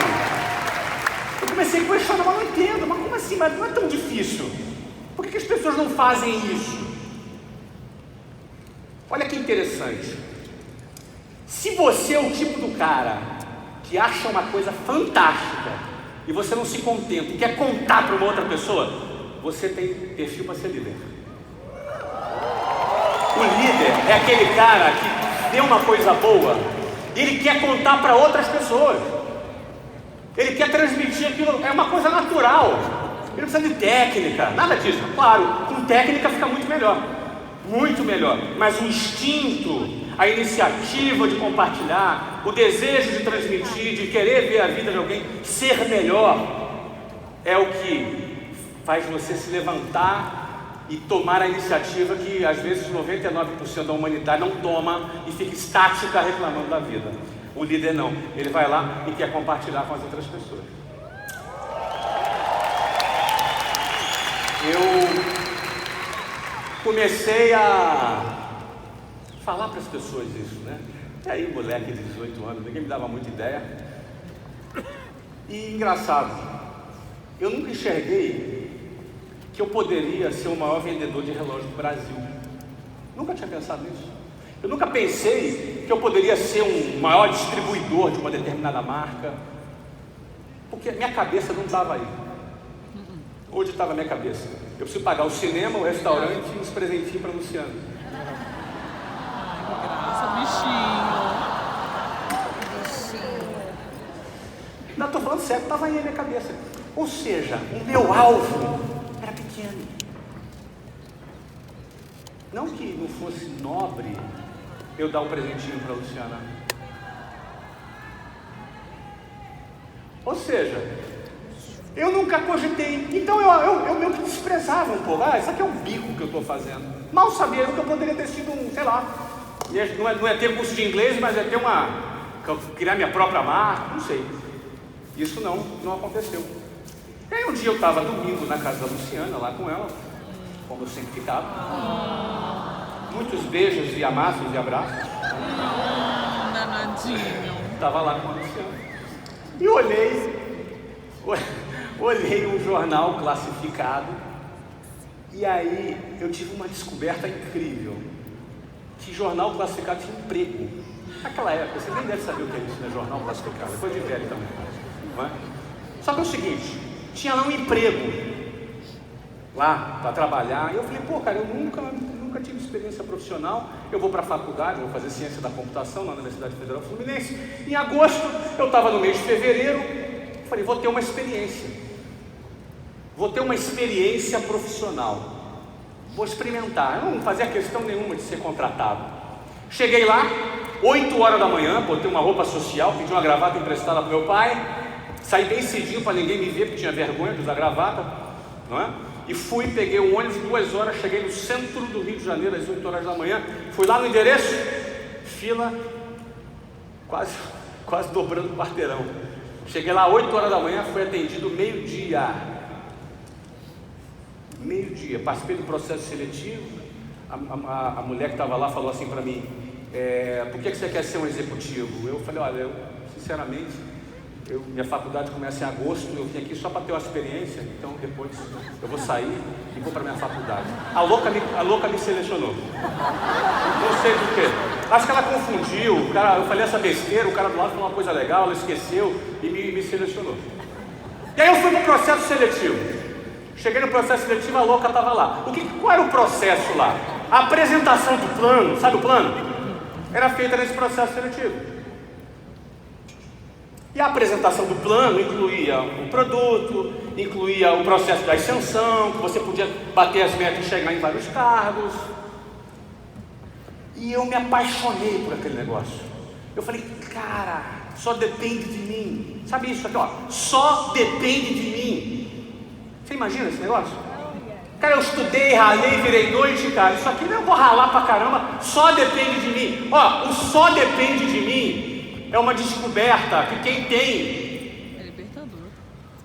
Eu comecei a questionar, mas não entendo, mas como assim? Mas não é tão difícil. Por que as pessoas não fazem isso? Olha que interessante. Se você é o tipo do cara que acha uma coisa fantástica e você não se contenta e quer contar para uma outra pessoa, você tem perfil para ser líder. O líder é aquele cara que vê uma coisa boa e ele quer contar para outras pessoas. Ele quer transmitir aquilo, é uma coisa natural. Ele não precisa de técnica, nada disso. Claro, com técnica fica muito melhor. Mas o instinto, a iniciativa de compartilhar, o desejo de transmitir, de querer ver a vida de alguém ser melhor, é o que faz você se levantar e tomar a iniciativa que às vezes 99% da humanidade não toma e fica estática reclamando da vida. O líder não, ele vai lá e quer compartilhar com as outras pessoas. Eu comecei a falar para as pessoas isso, né? E aí, moleque de 18 anos, ninguém me dava muita ideia. E engraçado, eu nunca enxerguei que eu poderia ser o maior vendedor de relógio do Brasil. Nunca tinha pensado nisso. Eu nunca pensei que eu poderia ser um maior distribuidor de uma determinada marca, porque minha cabeça não estava aí. Hoje estava na minha cabeça. Eu preciso pagar o cinema, o restaurante e os presentinhos para Luciano. Ai, que graça, bichinho. Não, estou falando sério, estava aí na minha cabeça. Ou seja, o meu alvo era pequeno. Não que não fosse nobre eu dar um presentinho para a Luciana. Ou seja, eu nunca cogitei. Então eu meio que desprezava um pouco. Isso aqui é um bico que eu estou fazendo. Mal sabia eu que eu poderia ter sido um, sei lá. Não é ter curso de inglês, mas é ter criar minha própria marca, não sei. Isso não aconteceu. E aí um dia eu estava domingo na casa da Luciana, lá com ela, como eu sempre ficava. Muitos beijos e amassos e abraços. Danadinho. Estava lá com a Luciana. E olhei um jornal classificado. E aí eu tive uma descoberta incrível. Que jornal classificado tinha emprego. Naquela época, você nem deve saber o que é isso, né? Jornal classificado. Depois de velho também. Não é? Só que é o seguinte, tinha lá um emprego lá para trabalhar. E eu falei, pô, cara, eu nunca tive experiência profissional. Eu vou para a faculdade, vou fazer ciência da computação na Universidade Federal Fluminense. Em agosto, eu estava no mês de fevereiro. Falei, vou ter uma experiência. Vou ter uma experiência profissional. Vou experimentar. Eu não fazia questão nenhuma de ser contratado. Cheguei lá, 8 horas da manhã, botei uma roupa social, pedi uma gravata emprestada para meu pai. Saí bem cedinho para ninguém me ver, porque tinha vergonha de usar gravata, não é? E fui, peguei um ônibus, 2 horas, cheguei no centro do Rio de Janeiro, às 8 horas da manhã. Fui lá no endereço, fila, quase dobrando o quarteirão. Cheguei lá 8 horas da manhã, fui atendido meio-dia. Participei do processo seletivo. A mulher que estava lá falou assim para mim, por que você quer ser um executivo? Eu falei, olha, sinceramente, minha faculdade começa em agosto, eu vim aqui só para ter uma experiência, então depois eu vou sair e vou para minha faculdade. A louca me selecionou. Não sei por quê. Acho que ela confundiu, eu falei essa besteira, o cara do lado falou uma coisa legal, ela esqueceu e me selecionou. E aí eu fui para o processo seletivo. Cheguei no processo seletivo, a louca estava lá. Qual era o processo lá? A apresentação do plano, sabe o plano? Era feita nesse processo seletivo. E a apresentação do plano incluía o produto, incluía o processo da ascensão, que você podia bater as metas e chegar em vários cargos. E eu me apaixonei por aquele negócio. Eu falei, cara, só depende de mim. Sabe isso aqui, ó? Só depende de mim. Você imagina esse negócio? Cara, eu estudei, ralei, virei noite, cara. Isso aqui não, eu vou ralar pra caramba. Só depende de mim. Ó, o só depende de mim é uma descoberta que quem tem, É libertador.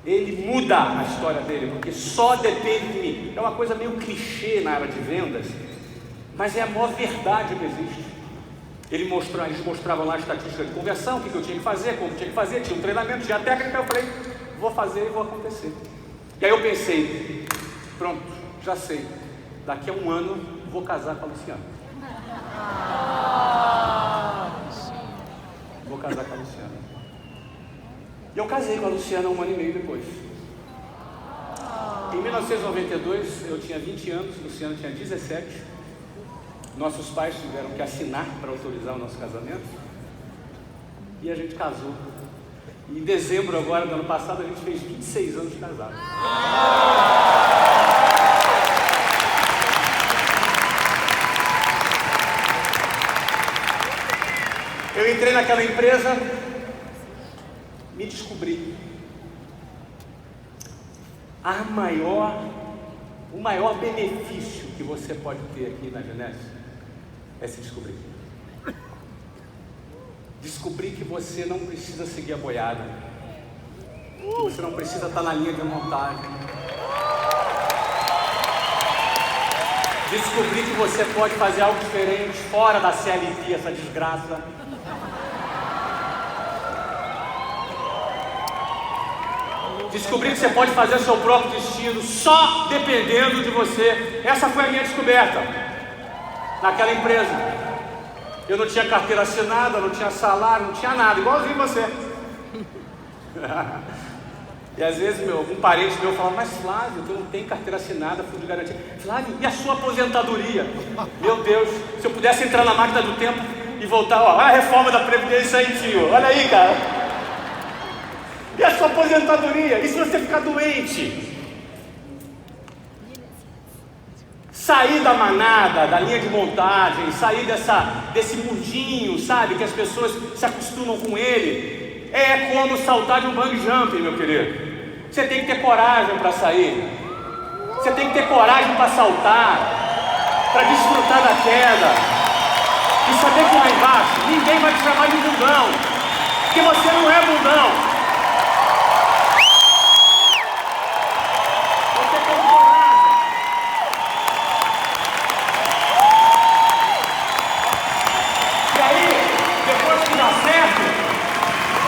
ele muda a história dele, porque só depende de mim. É uma coisa meio clichê na área de vendas, mas é a maior verdade que existe. Eles mostravam lá a estatística de conversão, o que eu tinha que fazer, como tinha que fazer, tinha um treinamento, tinha a técnica. Eu falei, vou fazer e vou acontecer. E aí eu pensei, pronto, já sei, daqui a um ano vou casar com a Luciana. Vou casar com a Luciana. E eu casei com a Luciana 1 ano e meio depois. Em 1992, eu tinha 20 anos, Luciana tinha 17. Nossos pais tiveram que assinar para autorizar o nosso casamento. E a gente casou. E em dezembro agora do ano passado, a gente fez 26 anos de casado. Eu entrei naquela empresa, me descobri. O maior benefício que você pode ter aqui na Genésio é se descobrir. Descobrir que você não precisa seguir a boiada, que você não precisa estar na linha de montagem. Descobrir que você pode fazer algo diferente fora da CLT, essa desgraça. Descobrir que você pode fazer o seu próprio destino só dependendo de você. Essa foi a minha descoberta naquela empresa. Eu não tinha carteira assinada, não tinha salário, não tinha nada, igualzinho você. E às vezes um parente meu falava, mas Flávio, tu não tem carteira assinada, fundo de garantia. Flávio, e a sua aposentadoria? Meu Deus, se eu pudesse entrar na máquina do tempo e voltar, ó, a reforma da Previdência aí, tio, olha aí, cara. E a sua aposentadoria? E se você ficar doente? Sair da manada, da linha de montagem, sair desse mundinho, sabe, que as pessoas se acostumam com ele, é como saltar de um bungee jump, meu querido. Você tem que ter coragem para sair. Você tem que ter coragem para saltar, para desfrutar da queda. E saber que lá embaixo ninguém vai te chamar de bundão, porque você não é bundão.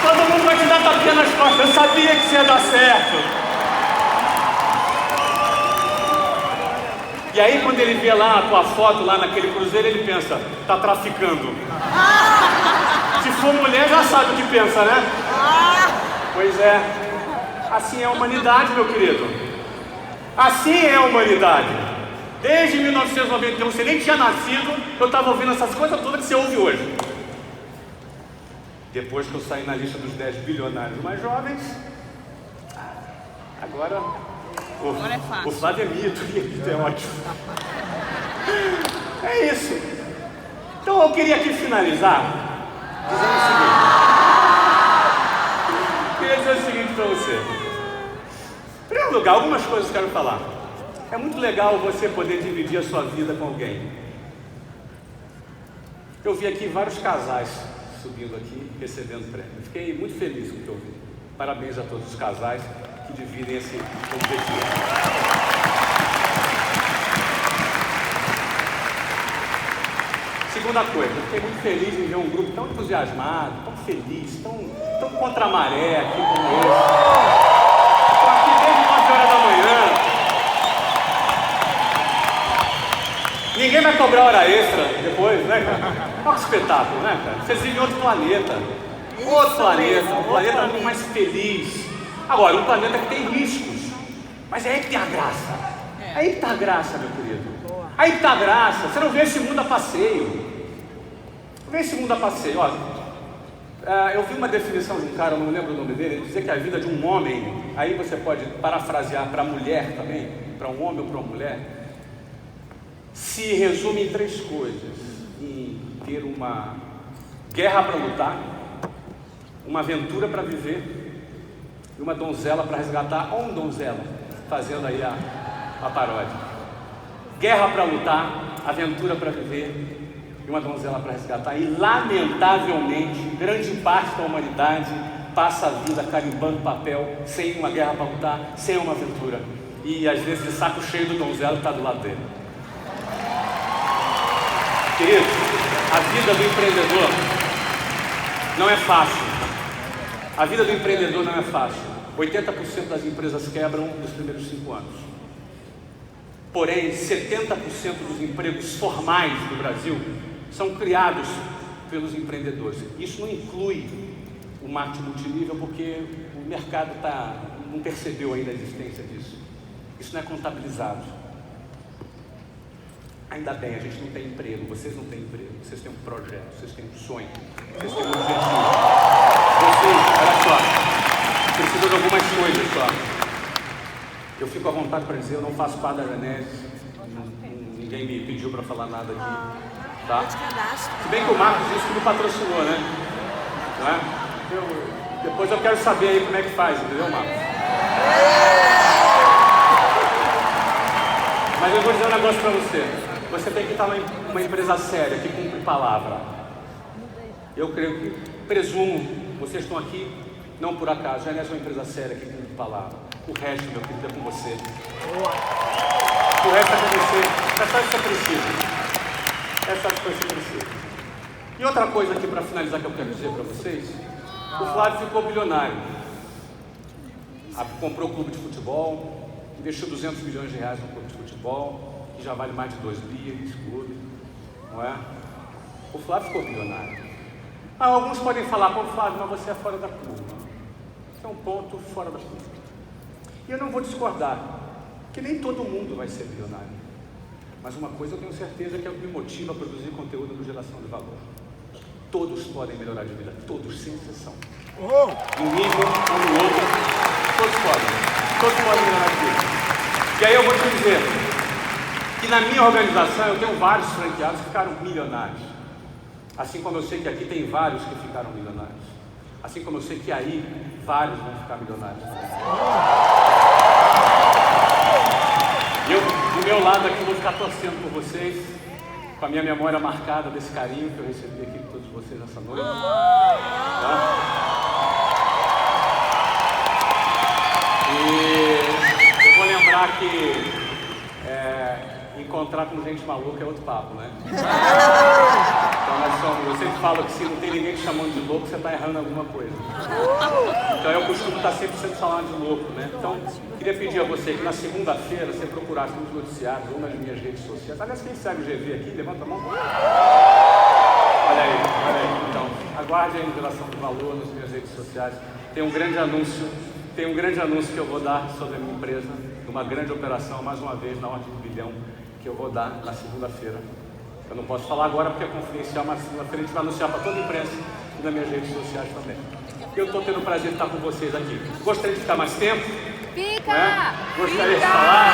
Todo mundo vai te dar tapinha nas costas. Eu sabia que isso ia dar certo. E aí quando ele vê lá a tua foto lá naquele cruzeiro, ele pensa, tá traficando. Se for mulher, já sabe o que pensa, né? Pois é. Assim é a humanidade, meu querido. Assim é a humanidade. Desde 1991, você nem tinha nascido, eu estava ouvindo essas coisas todas que você ouve hoje. Depois que eu saí na lista dos 10 bilionários mais jovens, agora Agora é fácil. O Flávio é mito, isso é ótimo. É isso. Então eu queria aqui finalizar dizendo o seguinte. Queria dizer o seguinte para você. Em primeiro lugar, algumas coisas que eu quero falar. É muito legal você poder dividir a sua vida com alguém. Eu vi aqui vários casais subindo aqui, recebendo prêmio. Fiquei muito feliz com o que eu vi. Parabéns a todos os casais que dividem esse objetivo. Segunda coisa, eu fiquei muito feliz em ver um grupo tão entusiasmado, tão feliz, tão contra a maré aqui como esse. Estou aqui desde 9 horas da manhã. Ninguém vai cobrar hora extra depois, né, cara? Olha que espetáculo, né, cara? Vocês vivem em outro planeta. Outro planeta, um planeta muito mais feliz. Agora, um planeta que tem riscos. Mas é aí que tem a graça. É aí que está a graça, meu querido. Aí que está a graça. Você não vê esse mundo a passeio. Não vê esse mundo a passeio. Olha, eu vi uma definição de um cara, eu não me lembro o nome dele, ele dizia que a vida de um homem, aí você pode parafrasear para a mulher também, para um homem ou para uma mulher, se resume em 3 coisas: em ter uma guerra para lutar, uma aventura para viver e uma donzela para resgatar, ou um donzela, fazendo aí a paródia. Guerra para lutar, aventura para viver e uma donzela para resgatar. E lamentavelmente, grande parte da humanidade passa a vida carimbando papel, sem uma guerra para lutar, sem uma aventura, e às vezes de saco cheio do donzela que está do lado dele. Querido, a vida do empreendedor não é fácil. A vida do empreendedor não é fácil. 80% das empresas quebram nos primeiros 5 anos. Porém, 70% dos empregos formais do Brasil são criados pelos empreendedores. Isso não inclui o marketing multinível, porque o mercado não percebeu ainda a existência disso. Isso não é contabilizado. Ainda bem, a gente não tem emprego, vocês não têm emprego, vocês têm um projeto, vocês têm um sonho, vocês têm um objetivo. Vocês, olha só, precisam de algumas coisas só. Eu fico à vontade para dizer, eu não faço parte da Genese, ninguém me pediu para falar nada aqui, tá? Se bem que o Marcos disse que me patrocinou, né? Não é? Depois eu quero saber aí como é que faz, entendeu, Marcos? Mas eu vou dizer um negócio para você. Você tem que estar numa empresa séria, que cumpre palavra. Eu presumo, vocês estão aqui, não por acaso, a Genese é uma empresa séria que cumpre palavra. O resto, meu querido, é com você. O resto é com você. É só isso que você precisa. É só isso que você precisa. E outra coisa aqui para finalizar que eu quero dizer para vocês. O Flávio ficou bilionário. Comprou o clube de futebol, investiu 200 milhões de reais no clube de futebol, que já vale mais de 2 bi esse clube, não é? O Flávio ficou bilionário. Alguns podem falar, pô, Flávio, mas você é fora da curva. Isso é um ponto fora da curva. E eu não vou discordar, que nem todo mundo vai ser bilionário. Mas uma coisa eu tenho certeza que é o que me motiva a produzir conteúdo de geração de valor. Todos podem melhorar de vida, todos, sem exceção. Um nível ou no outro, todos podem melhorar de vida. E aí eu vou te dizer que na minha organização eu tenho vários franqueados que ficaram milionários. Assim como eu sei que aqui tem vários que ficaram milionários. Assim como eu sei que aí vários vão ficar milionários também. E eu, do meu lado aqui, vou ficar torcendo por vocês, com a minha memória marcada desse carinho que eu recebi aqui de todos vocês nessa noite. Tá? E eu vou lembrar que encontrar com gente maluca é outro papo, né? Então eu sempre falo que se não tem ninguém te chamando de louco, você está errando alguma coisa. Então eu costumo estar sempre sendo chamado de louco, né? Então, queria pedir a você que na segunda-feira você procurasse nos noticiários ou nas minhas redes sociais. Aliás, quem segue o GV aqui, levanta a mão. Olha aí. Então, aguarde a revelação do valor nas minhas redes sociais. Tem um grande anúncio que eu vou dar sobre a minha empresa, de uma grande operação, mais uma vez, na ordem de 1 bilhão, que eu vou dar na segunda-feira. Eu não posso falar agora porque é confidencial, mas segunda-feira a gente vai anunciar para toda a imprensa e nas minhas redes sociais também. Eu estou tendo o prazer de estar com vocês aqui. Gostaria de ficar mais tempo? Fica! Né? Gostaria de falar?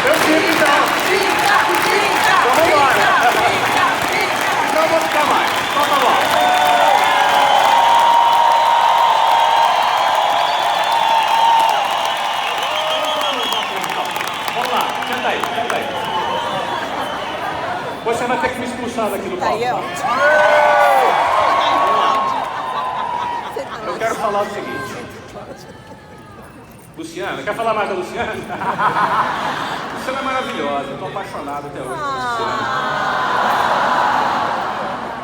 Eu fico então. Então vamos embora. Não vou ficar mais. Então tá bom. Vamos lá, senta aí. Você vai ter que me expulsar daqui do palco. Eu quero falar o seguinte. Luciana, quer falar mais da Luciana? Luciana é maravilhosa, eu estou apaixonado até hoje por Luciana.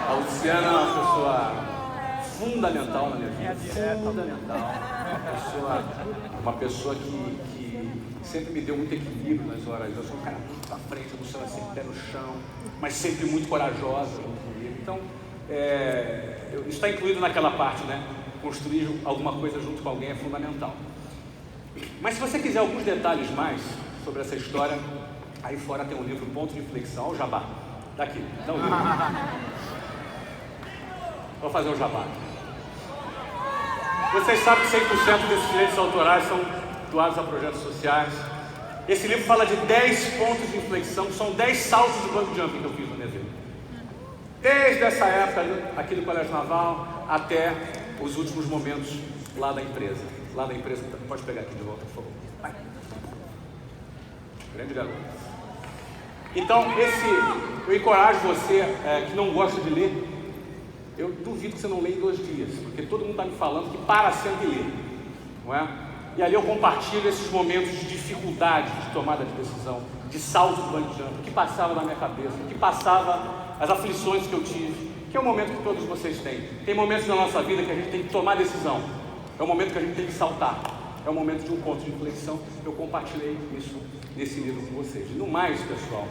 A Luciana é uma pessoa fundamental na minha vida, fundamental. Uma pessoa que sempre me deu muito equilíbrio nas horas. Eu sou um cara muito pra frente, a Luciana sempre pé no chão, mas sempre muito corajosa junto comigo. Então, isso está incluído naquela parte, né? Construir alguma coisa junto com alguém é fundamental. Mas se você quiser alguns detalhes mais sobre essa história, aí fora tem um livro Ponto de Inflexão. Olha o jabá. Daqui, dá um livro. Vou fazer um jabá. Vocês sabem que 100% desses direitos autorais são doados a projetos sociais. Esse livro fala de 10 pontos de inflexão, são 10 saltos de bungee jumping que eu fiz na minha vida. Desde essa época aqui do Colégio Naval até os últimos momentos lá da empresa. Lá da empresa, pode pegar aqui de volta, por favor. Vai. Grande garoto. Então, eu encorajo você que não gosta de ler. Eu duvido que você não lê em 2 dias, porque todo mundo está me falando que para sempre ler, não é? E ali eu compartilho esses momentos de dificuldade de tomada de decisão, de salto do bungee jump, o que passava na minha cabeça, o que passava, as aflições que eu tive, que é o momento que todos vocês têm. Tem momentos na nossa vida que a gente tem que tomar decisão, é o momento que a gente tem que saltar, é o momento de um ponto de inflexão. Eu compartilhei isso nesse livro com vocês. E no mais, pessoal,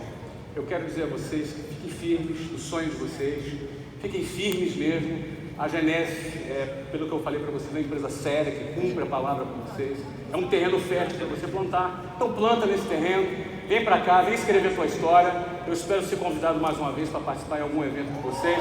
eu quero dizer a vocês que fiquem firmes nos sonhos de vocês, fiquem firmes mesmo. A Genese, pelo que eu falei para vocês, é uma empresa séria, que cumpre a palavra com vocês. É um terreno fértil para você plantar. Então planta nesse terreno, vem para cá, vem escrever a sua história. Eu espero ser convidado mais uma vez para participar em algum evento com vocês.